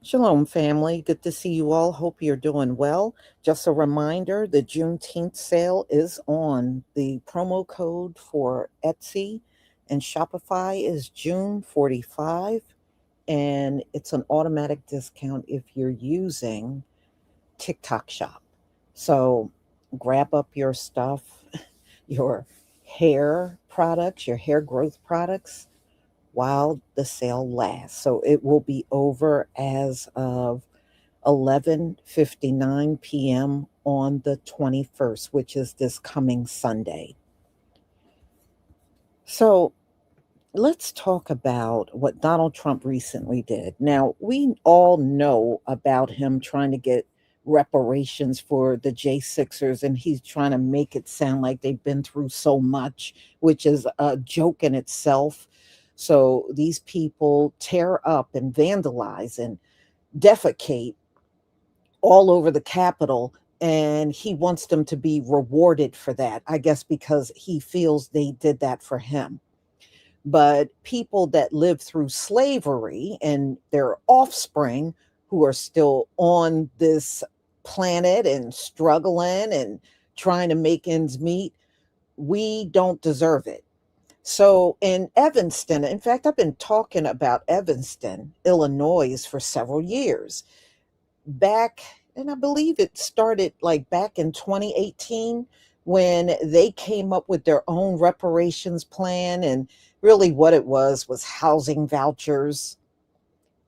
Shalom, family. Good to see you all. Hope you're doing well. Just a reminder, the Juneteenth sale is on. The promo code for Etsy and Shopify is June 45, and it's an automatic discount if you're using TikTok Shop. So grab up your stuff, your hair products, your hair growth products while the sale lasts. So it will be over as of 11:59 p.m. on the 21st, which is this coming Sunday. So let's talk about what Donald Trump recently did. Now, we all know about him trying to get reparations for the J6ers, and he's trying to make it sound like they've been through so much, which is a joke in itself. So these people tear up and vandalize and defecate all over the Capitol, and he wants them to be rewarded for that, I guess, because he feels they did that for him. But people that lived through slavery and their offspring who are still on this planet and struggling and trying to make ends meet, we don't deserve it. So in Evanston, in fact, I've been talking about Evanston, Illinois, for several years. Back, and I believe it started like back in 2018 when they came up with their own reparations plan. And really, what it was housing vouchers.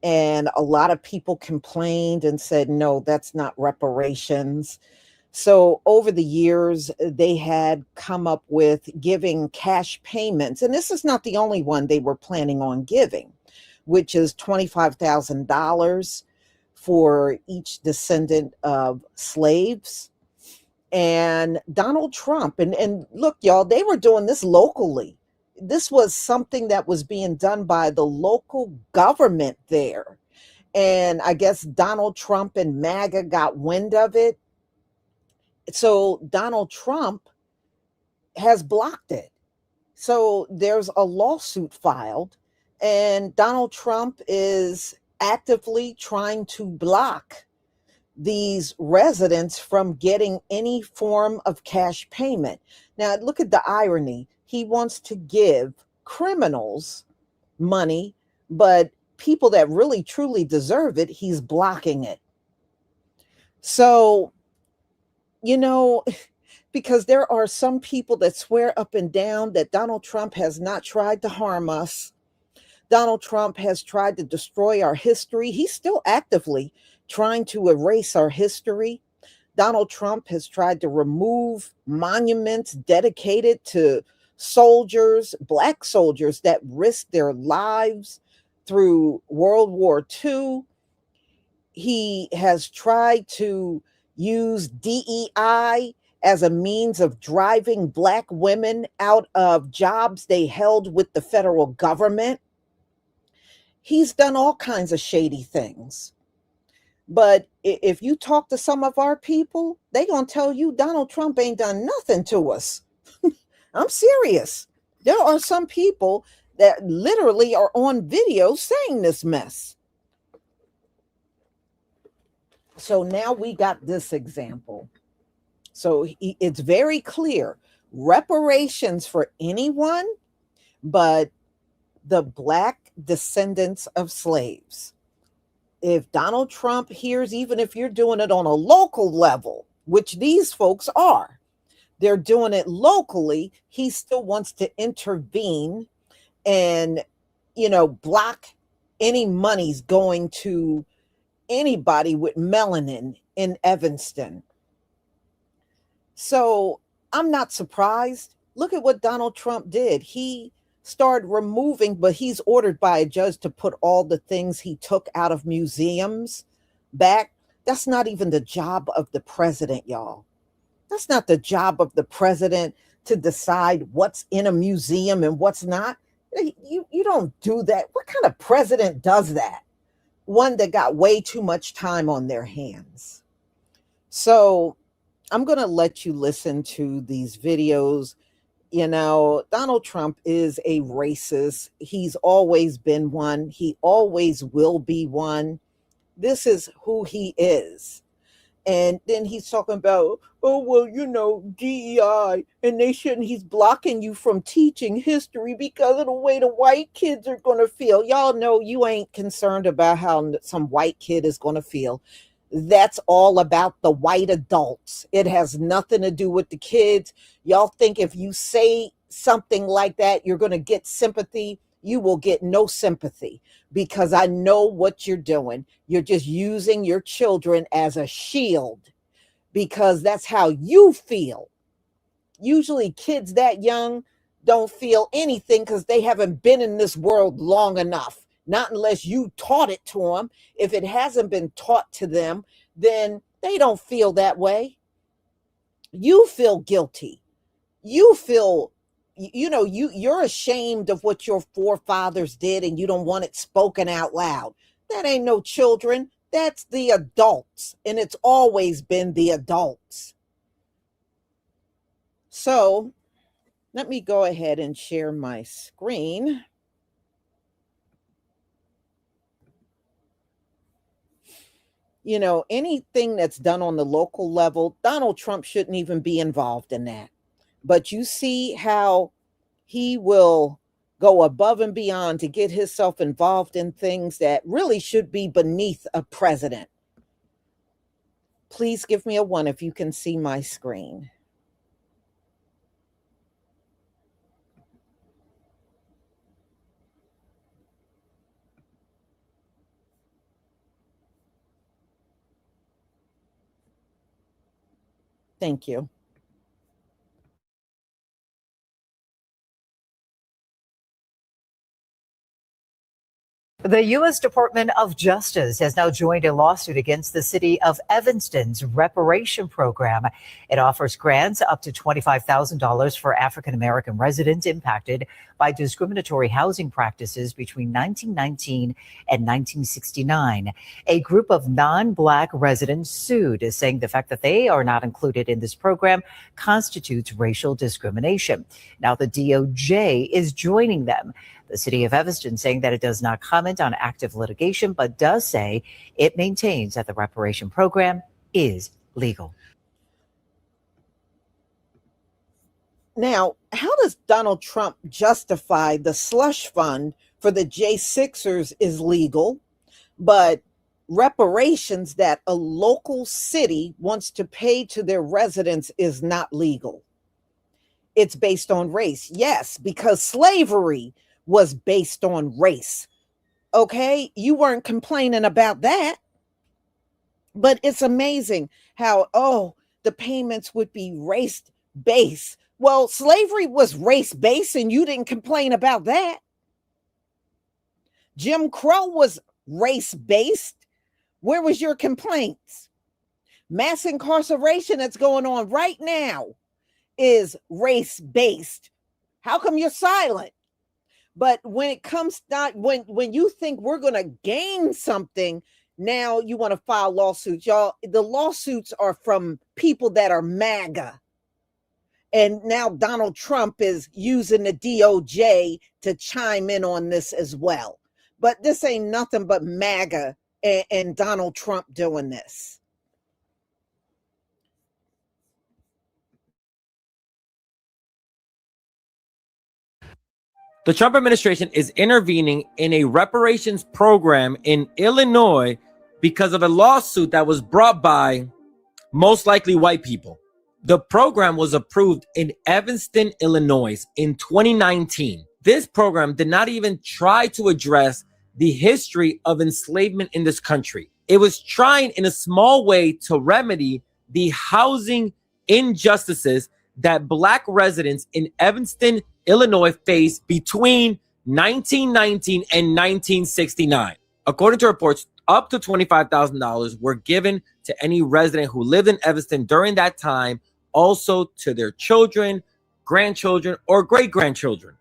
And a lot of people complained and said, no, that's not reparations. So over the years, they had come up with giving cash payments. And this is not the only one they were planning on giving, which is $25,000 for each descendant of slaves. And Donald Trump, and look, y'all, they were doing this locally. This was something that was being done by the local government there. And I guess Donald Trump and MAGA got wind of it. So Donald Trump has blocked it. So there's a lawsuit filed, and Donald Trump is actively trying to block these residents from getting any form of cash payment. Now, look at the irony. He wants to give criminals money, but people that really truly deserve it, he's blocking it. So, you know, because there are some people that swear up and down that Donald Trump has not tried to harm us. Donald Trump has tried to destroy our history. He's still actively trying to erase our history. Donald Trump has tried to remove monuments dedicated to soldiers, Black soldiers that risked their lives through World War II. He has tried to use DEI as a means of driving Black women out of jobs they held with the federal government. He's done all kinds of shady things. But if you talk to some of our people, they gonna tell you Donald Trump ain't done nothing to us. I'm serious. There are some people that literally are on video saying this mess. So now we got this example. So it's very clear. Reparations for anyone but the Black descendants of slaves. If Donald Trump hears, even if you're doing it on a local level, which these folks are, they're doing it locally, he still wants to intervene and, block any monies going to anybody with melanin in Evanston. So I'm not surprised. Look at what Donald Trump did. He started removing, but he's ordered by a judge to put all the things he took out of museums back. That's not even the job of the president, y'all. That's not the job of the president to decide what's in a museum and what's not. You don't do that. What kind of president does that? One that got way too much time on their hands. So I'm going to let you listen to these videos. Donald Trump is a racist. He's always been one. He always will be one. This is who he is. And then he's talking about, oh, well, DEI, and they shouldn't, he's blocking you from teaching history because of the way the white kids are going to feel. Y'all know you ain't concerned about how some white kid is going to feel. That's all about the white adults. It has nothing to do with the kids. Y'all think if you say something like that, you're going to get sympathy. You will get no sympathy because I know what you're doing. You're just using your children as a shield because that's how you feel. Usually kids that young don't feel anything because they haven't been in this world long enough. Not unless you taught it to them. If it hasn't been taught to them, then they don't feel that way. You feel guilty. You feel, you're ashamed of what your forefathers did and you don't want it spoken out loud. That ain't no children. That's the adults. And it's always been the adults. So let me go ahead and share my screen. Anything that's done on the local level, Donald Trump shouldn't even be involved in that. But you see how he will go above and beyond to get himself involved in things that really should be beneath a president. Please give me a 1 if you can see my screen. Thank you. The U.S. Department of Justice has now joined a lawsuit against the city of Evanston's reparation program. It offers grants up to $25,000 for African-American residents impacted by discriminatory housing practices between 1919 and 1969. A group of non-Black residents sued, saying the fact that they are not included in this program constitutes racial discrimination. Now the DOJ is joining them. The city of Evanston saying that it does not comment on active litigation, but does say it maintains that the reparation program is legal. Now, how does Donald Trump justify the slush fund for the J6ers is legal, but reparations that a local city wants to pay to their residents is not legal? It's based on race. Yes, because slavery was based on race. Okay, you weren't complaining about that. But it's amazing how, the payments would be race based. Well, slavery was race based and you didn't complain about that. Jim Crow was race based. Where was your complaints? Mass incarceration that's going on right now is race based. How come you're silent? But when it comes when you think we're going to gain something, now you want to file lawsuits. Y'all, the lawsuits are from people that are MAGA. And now Donald Trump is using the DOJ to chime in on this as well. But this ain't nothing but MAGA and Donald Trump doing this. The Trump administration is intervening in a reparations program in Illinois because of a lawsuit that was brought by most likely white people. The program was approved in Evanston, Illinois in 2019. This program did not even try to address the history of enslavement in this country. It was trying in a small way to remedy the housing injustices that Black residents in Evanston, Illinois faced between 1919 and 1969. According to reports, up to $25,000 were given to any resident who lived in Evanston during that time, also to their children, grandchildren, or great-grandchildren.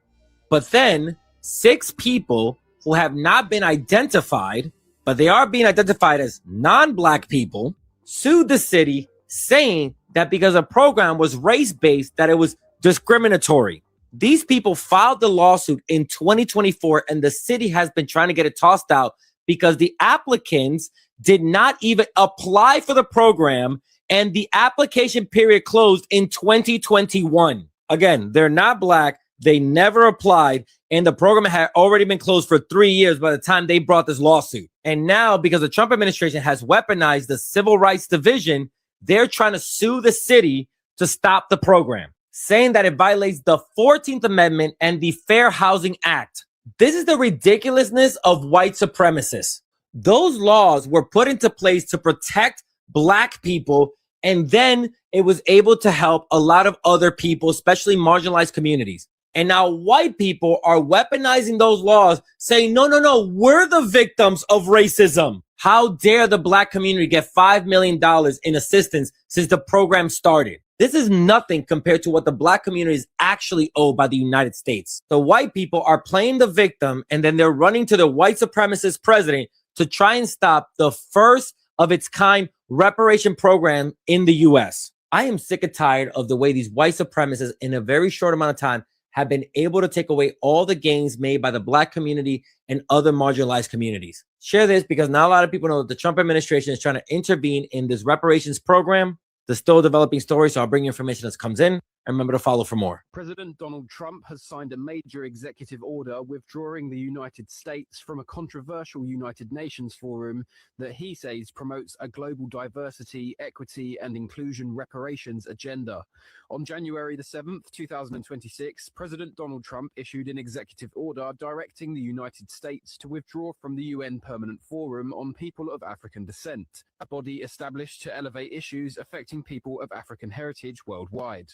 But then 6 people who have not been identified, but they are being identified as non-Black people, sued the city saying that because a program was race-based, that it was discriminatory. These people filed the lawsuit in 2024, and the city has been trying to get it tossed out because the applicants did not even apply for the program, and the application period closed in 2021. Again, they're not black. They never applied, and the program had already been closed for 3 years by the time they brought this lawsuit. And now, because the Trump administration has weaponized the Civil Rights Division, they're trying to sue the city to stop the program, saying that it violates the 14th Amendment and the Fair Housing Act. This is the ridiculousness of white supremacists. Those laws were put into place to protect black people, and then it was able to help a lot of other people, especially marginalized communities. And now white people are weaponizing those laws, saying, no, we're the victims of racism. How dare the black community get $5 million in assistance since the program started? This is nothing compared to what the black community is actually owed by the United States. The white people are playing the victim, and then they're running to the white supremacist president to try and stop the first of its kind reparation program in the US. I am sick and tired of the way these white supremacists in a very short amount of time have been able to take away all the gains made by the black community and other marginalized communities. Share this because not a lot of people know that the Trump administration is trying to intervene in this reparations program. The still developing story, so I'll bring you information as comes in. And remember to follow for more. President Donald Trump has signed a major executive order withdrawing the United States from a controversial United Nations forum that he says promotes a global diversity, equity, and inclusion reparations agenda. On January the 7th, 2026, President Donald Trump issued an executive order directing the United States to withdraw from the UN Permanent Forum on People of African Descent, a body established to elevate issues affecting people of African heritage worldwide.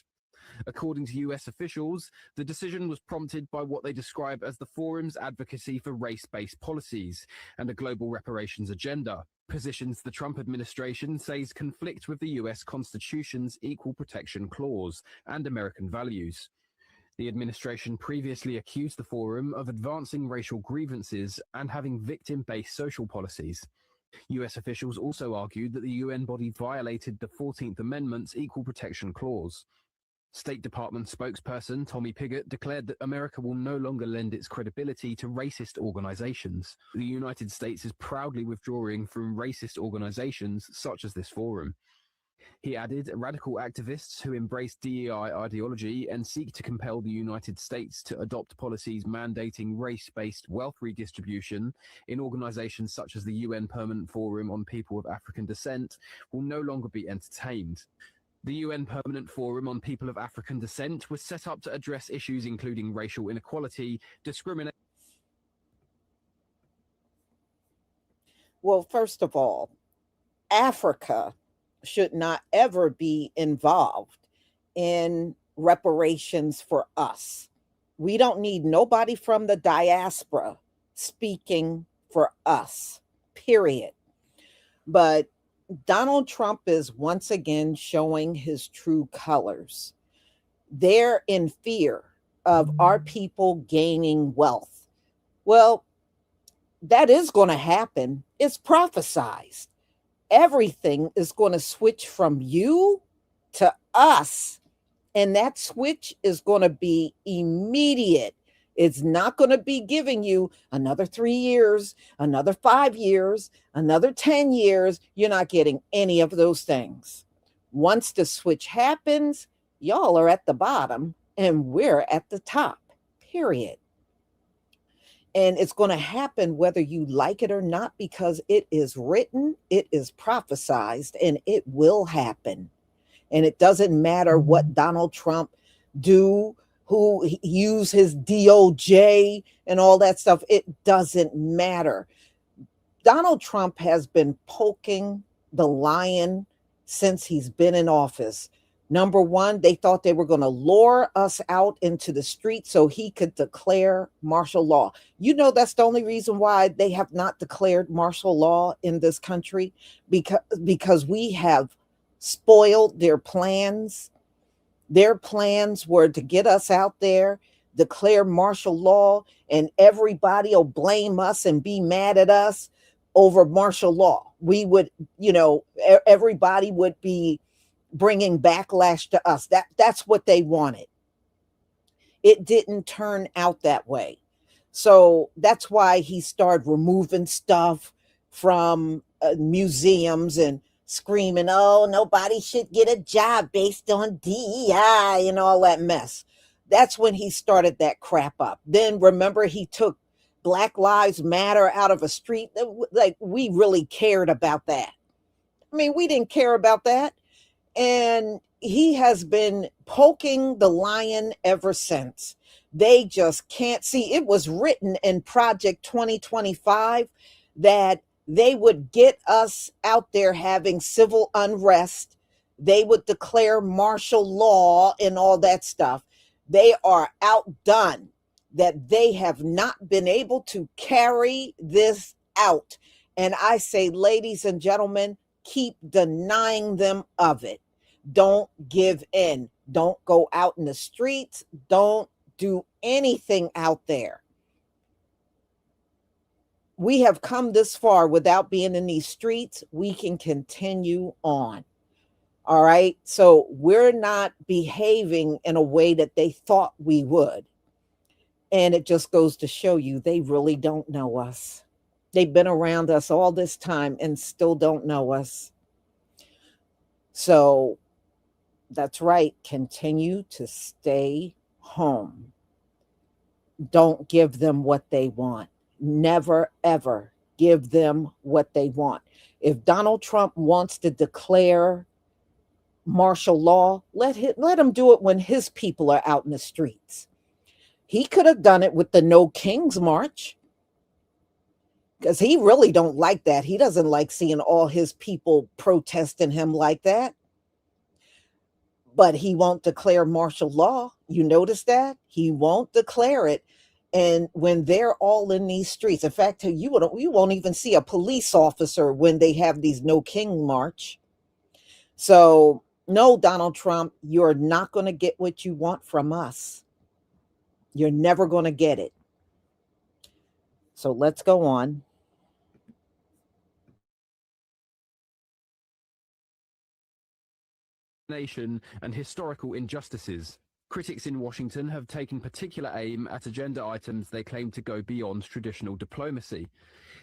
According to US officials, the decision was prompted by what they describe as the forum's advocacy for race-based policies and a global reparations agenda, positions the Trump administration says conflict with the US Constitution's Equal Protection Clause and American values. The administration previously accused the forum of advancing racial grievances and having victim-based social policies. US officials also argued that the UN body violated the 14th Amendment's Equal Protection Clause. State Department spokesperson Tommy Pigott declared that America will no longer lend its credibility to racist organizations. The United States is proudly withdrawing from racist organizations such as this forum. He added, radical activists who embrace DEI ideology and seek to compel the United States to adopt policies mandating race-based wealth redistribution in organizations such as the UN Permanent Forum on People of African Descent will no longer be entertained. The UN Permanent Forum on People of African Descent was set up to address issues including racial inequality, discrimination. Well, first of all, Africa should not ever be involved in reparations for us. We don't need nobody from the diaspora speaking for us, period. But Donald Trump is once again showing his true colors. They're in fear of our people gaining wealth. Well, that is going to happen. It's prophesized. Everything is going to switch from you to us. And that switch is going to be immediate. It's not going to be giving you another 3 years, another 5 years, another 10 years. You're not getting any of those things. Once the switch happens, y'all are at the bottom and we're at the top, period. And it's going to happen whether you like it or not, because it is written, it is prophesized, and it will happen. And it doesn't matter what Donald Trump do, who use his DOJ and all that stuff. It doesn't matter. Donald Trump has been poking the lion since he's been in office. Number one, they thought they were going to lure us out into the street so he could declare martial law. You know, that's the only reason why they have not declared martial law in this country, because we have spoiled their plans. Their plans were to get us out there, declare martial law, and everybody will blame us and be mad at us over martial law. We would, everybody would be bringing backlash to us. That's what they wanted. It didn't turn out that way. So that's why he started removing stuff from museums and screaming, oh, nobody should get a job based on DEI and all that mess. That's when he started that crap up. Then remember, he took Black Lives Matter out of a street. Like, we really cared about that. I mean, we didn't care about that. And he has been poking the lion ever since. They just can't see. It was written in Project 2025 that they would get us out there having civil unrest. They would declare martial law and all that stuff. They are outdone, that they have not been able to carry this out. And I say, ladies and gentlemen, keep denying them of it. Don't give in. Don't go out in the streets. Don't do anything out there. We have come this far without being in these streets. We can continue on. All right. So we're not behaving in a way that they thought we would. And it just goes to show you they really don't know us. They've been around us all this time and still don't know us. So that's right. Continue to stay home. Don't give them what they want. Never, ever give them what they want. If Donald Trump wants to declare martial law, let him do it when his people are out in the streets. He could have done it with the No Kings March, because he really don't like that. He doesn't like seeing all his people protesting him like that. But he won't declare martial law. You notice that? He won't declare it. And when they're all in these streets, in fact, you won't even see a police officer when they have these No King March. So no, Donald Trump, you're not going to get what you want from us. You're never going to get it. So let's go on. Nation and historical injustices. Critics in Washington have taken particular aim at agenda items they claim to go beyond traditional diplomacy,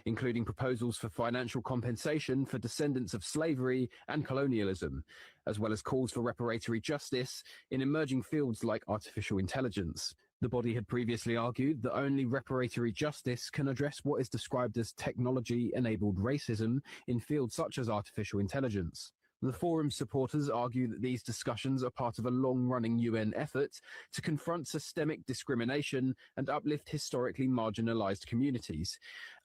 including proposals for financial compensation for descendants of slavery and colonialism, as well as calls for reparatory justice in emerging fields like artificial intelligence. The body had previously argued that only reparatory justice can address what is described as technology-enabled racism in fields such as artificial intelligence. The forum's supporters argue that these discussions are part of a long-running UN effort to confront systemic discrimination and uplift historically marginalized communities,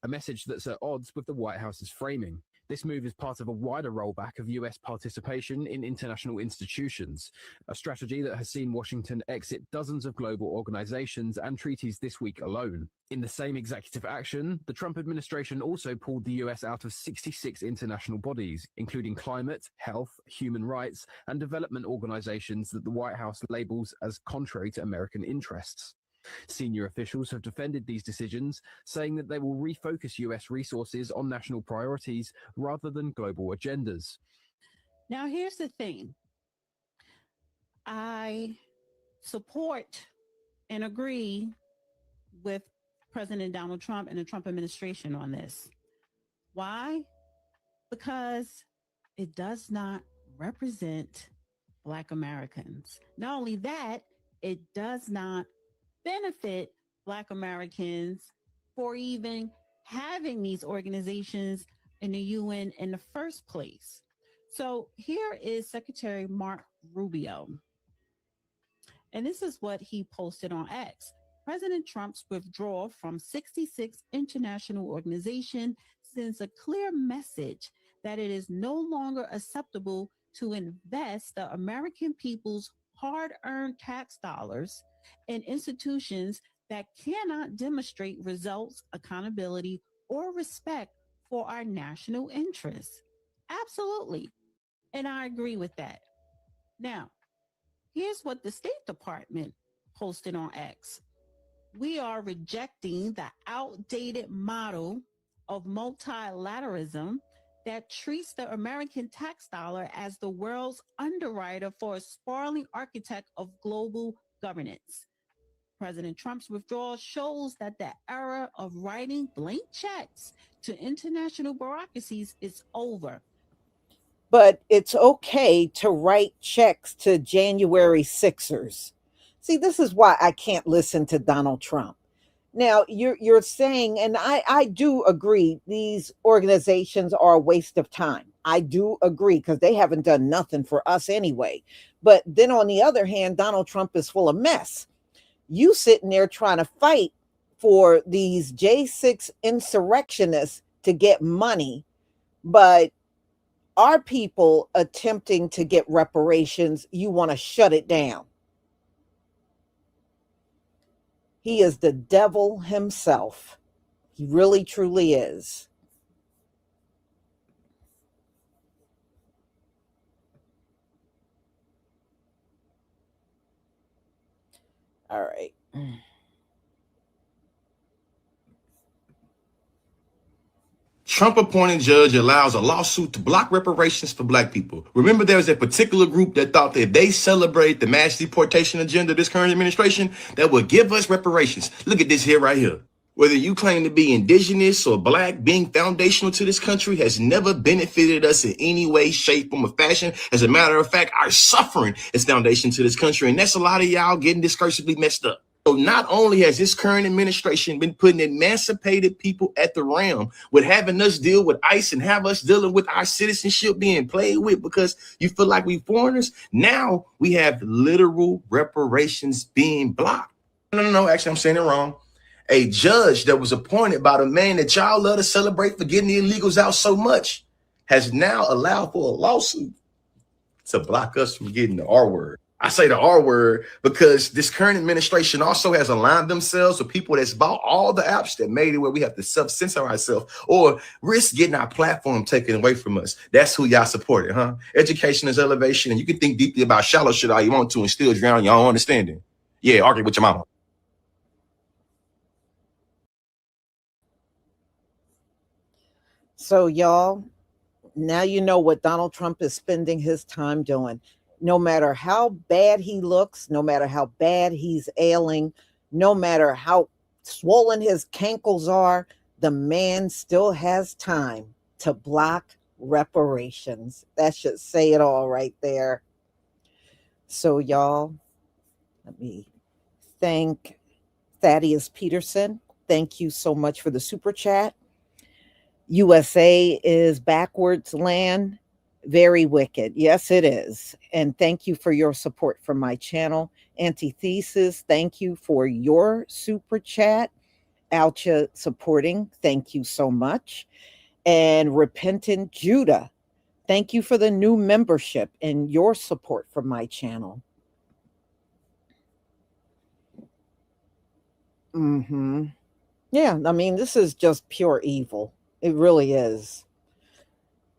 a message that's at odds with the White House's framing. This move is part of a wider rollback of US participation in international institutions, a strategy that has seen Washington exit dozens of global organizations and treaties this week alone. In the same executive action, the Trump administration also pulled the US out of 66 international bodies, including climate, health, human rights, and development organizations that the White House labels as contrary to American interests. Senior officials have defended these decisions, saying that they will refocus US resources on national priorities rather than global agendas. Now, here's the thing. I support and agree with President Donald Trump and the Trump administration on this. Why? Because it does not represent Black Americans. Not only that, it does not benefit Black Americans for even having these organizations in the UN in the first place. So here is Secretary Mark Rubio. And this is what he posted on X. President Trump's withdrawal from 66 international organizations sends a clear message that it is no longer acceptable to invest the American people's hard-earned tax dollars in institutions that cannot demonstrate results, accountability, or respect for our national interests. Absolutely. And I agree with that. Now, here's what the State Department posted on X. We are rejecting the outdated model of multilateralism that treats the American tax dollar as the world's underwriter for a sprawling architect of global governance. President Trump's withdrawal shows that the era of writing blank checks to international bureaucracies is over. But it's okay to write checks to January Sixers. See, this is why I can't listen to Donald Trump. Now, you're saying, and I do agree, these organizations are a waste of time. I do agree because they haven't done nothing for us anyway. But then on the other hand, Donald Trump is full of mess. You sitting there trying to fight for these J6 insurrectionists to get money, but our people attempting to get reparations, you want to shut it down. He is the devil himself. He really, truly is. All right. Trump appointed judge allows a lawsuit to block reparations for black people. Remember, there's a particular group that thought that if they celebrate the mass deportation agenda of this current administration, that would give us reparations. Look at this here right here. Whether you claim to be indigenous or black, being foundational to this country has never benefited us in any way, shape, form, or fashion. As a matter of fact, our suffering is foundation to this country. And that's a lot of y'all getting discursively messed up. So not only has this current administration been putting emancipated people at the realm with having us deal with ICE and have us dealing with our citizenship being played with because you feel like we foreigners, now we have literal reparations being blocked. No, actually, I'm saying it wrong. A judge that was appointed by the man that y'all love to celebrate for getting the illegals out so much has now allowed for a lawsuit to block us from getting the R word. I say the R word because this current administration also has aligned themselves with people that's bought all the apps that made it where we have to self-censor ourselves or risk getting our platform taken away from us. That's who y'all supported, huh? Education is elevation, and you can think deeply about shallow shit all you want to and still drown your own understanding. Yeah, argue with your mama. So, y'all, now you know what Donald Trump is spending his time doing. No matter how bad he looks, no matter how bad he's ailing, no matter how swollen his cankles are, the man still has time to block reparations. That should say it all right there. So, y'all, let me thank Thaddeus Peterson. Thank you so much for the super chat. USA is backwards land. Very wicked. Yes, it is. And thank you for your support from my channel. Antithesis, thank you for your super chat. Alcha supporting, thank you so much. And Repentant Judah, thank you for the new membership and your support from my channel. Yeah, I mean, this is just pure evil. It really is.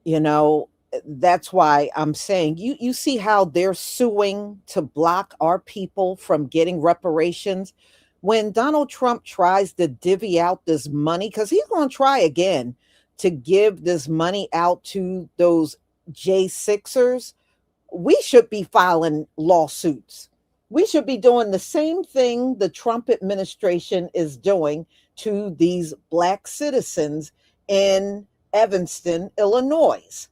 You know, that's why I'm saying you see how they're suing to block our people from getting reparations. When Donald Trump tries to divvy out this money, because he's going to try again to give this money out to those J6ers, we should be filing lawsuits. We should be doing the same thing the Trump administration is doing to these Black citizens in Evanston, Illinois.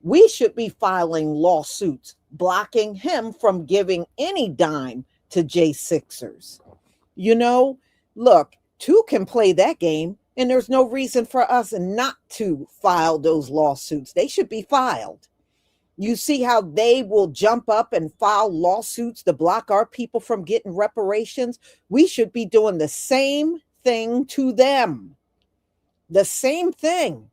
We should be filing lawsuits blocking him from giving any dime to J6ers. You know, look, two can play that game, and there's no reason for us not to file those lawsuits. They should be filed. You see how they will jump up and file lawsuits to block our people from getting reparations? We should be doing the same thing to them. The same thing.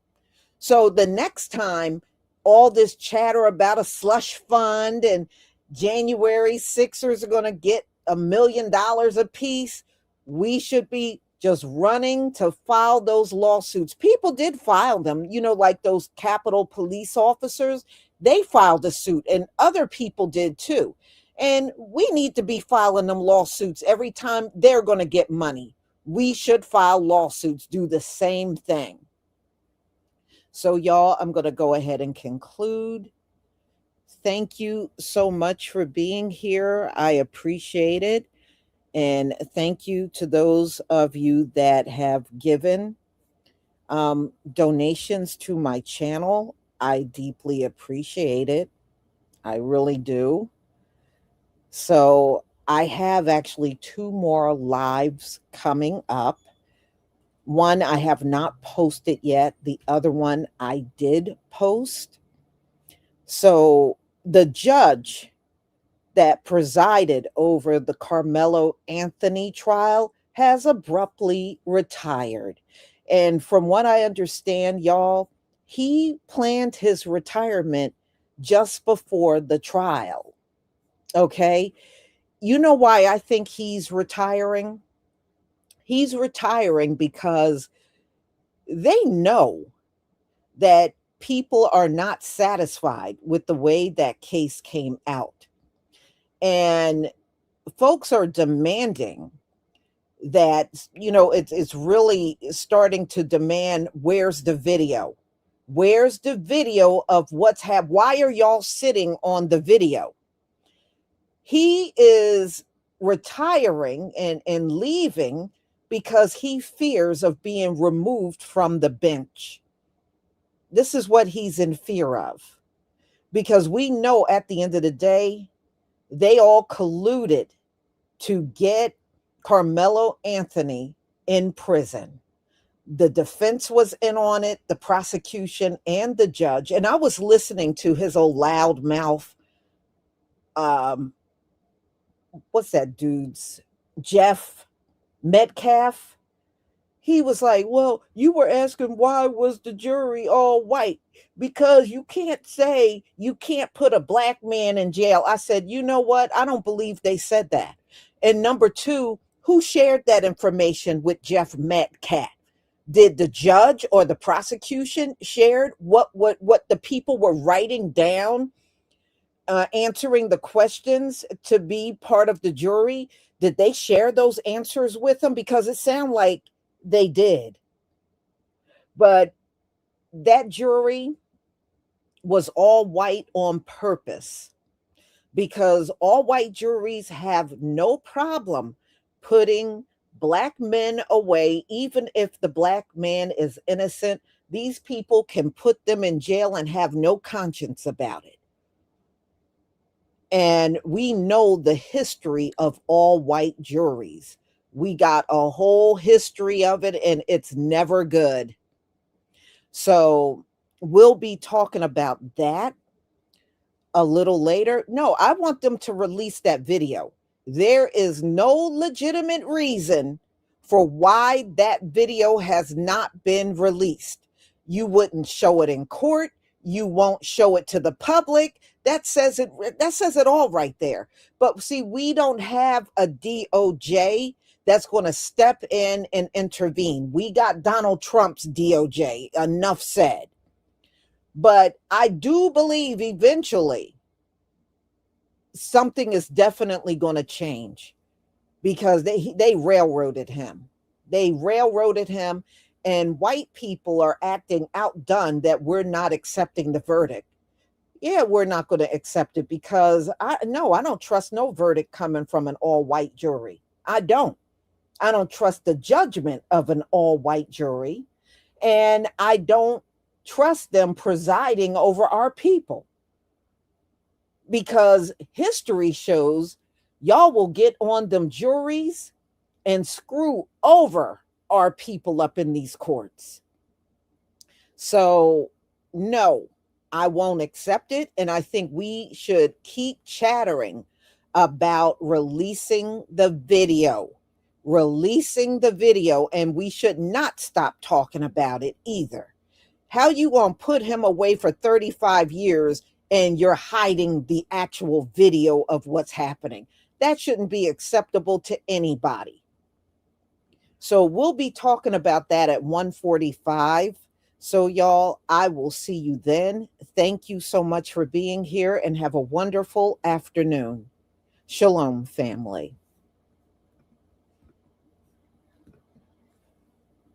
So the next time all this chatter about a slush fund and January Sixers are going to get $1 million a piece, we should be just running to file those lawsuits. People did file them, you know, like those Capitol police officers, they filed a suit and other people did too. And we need to be filing them lawsuits every time they're going to get money. We should file lawsuits, do the same thing. So, y'all, I'm going to go ahead and conclude. Thank you so much for being here. I appreciate it. And thank you to those of you that have given donations to my channel. I deeply appreciate it. I really do. So I have actually 2 more lives coming up. One I have not posted yet. The other one I did post. So the judge that presided over the Carmelo Anthony trial has abruptly retired. And from what I understand, y'all, he planned his retirement just before the trial. Okay. You know why I think he's retiring? He's retiring because they know that people are not satisfied with the way that case came out. And folks are demanding that, it's really starting to demand, where's the video? Where's the video of why are y'all sitting on the video? He is retiring and leaving because he fears of being removed from the bench. This is what he's in fear of, because we know at the end of the day, they all colluded to get Carmelo Anthony in prison. The defense was in on it, the prosecution and the judge. And I was listening to his old loud mouth, what's that dude's, Jeff Metcalf. He was like, well, you were asking why was the jury all white? Because you can't say you can't put a black man in jail. I said, you know what? I don't believe they said that. And number two, who shared that information with Jeff Metcalf? Did the judge or the prosecution shared what the people were writing down, answering the questions to be part of the jury? Did they share those answers with them? Because it sounded like they did. But that jury was all white on purpose, because all white juries have no problem putting black men away. Even if the black man is innocent, these people can put them in jail and have no conscience about it. And we know the history of all white juries. We got a whole history of it, and it's never good. So we'll be talking about that a little later. No, I want them to release that video. There is no legitimate reason for why that video has not been released. You wouldn't show it in court. You won't show it to the public. That says it all right there. But see, we don't have a DOJ that's going to step in and intervene. We got Donald Trump's DOJ, enough said. But I do believe eventually something is definitely going to change, because they railroaded him. They railroaded him, and white people are acting outdone that we're not accepting the verdict. Yeah, we're not going to accept it because I don't trust no verdict coming from an all-white jury. I don't trust the judgment of an all-white jury, and I don't trust them presiding over our people, because history shows y'all will get on them juries and screw over our people up in these courts. So no, I won't accept it. And I think we should keep chattering about releasing the video, and we should not stop talking about it either. How you gonna put him away for 35 years and you're hiding the actual video of what's happening? That shouldn't be acceptable to anybody. So we'll be talking about that at 1:45. So y'all, I will see you then. Thank you so much for being here, and have a wonderful afternoon. Shalom, family.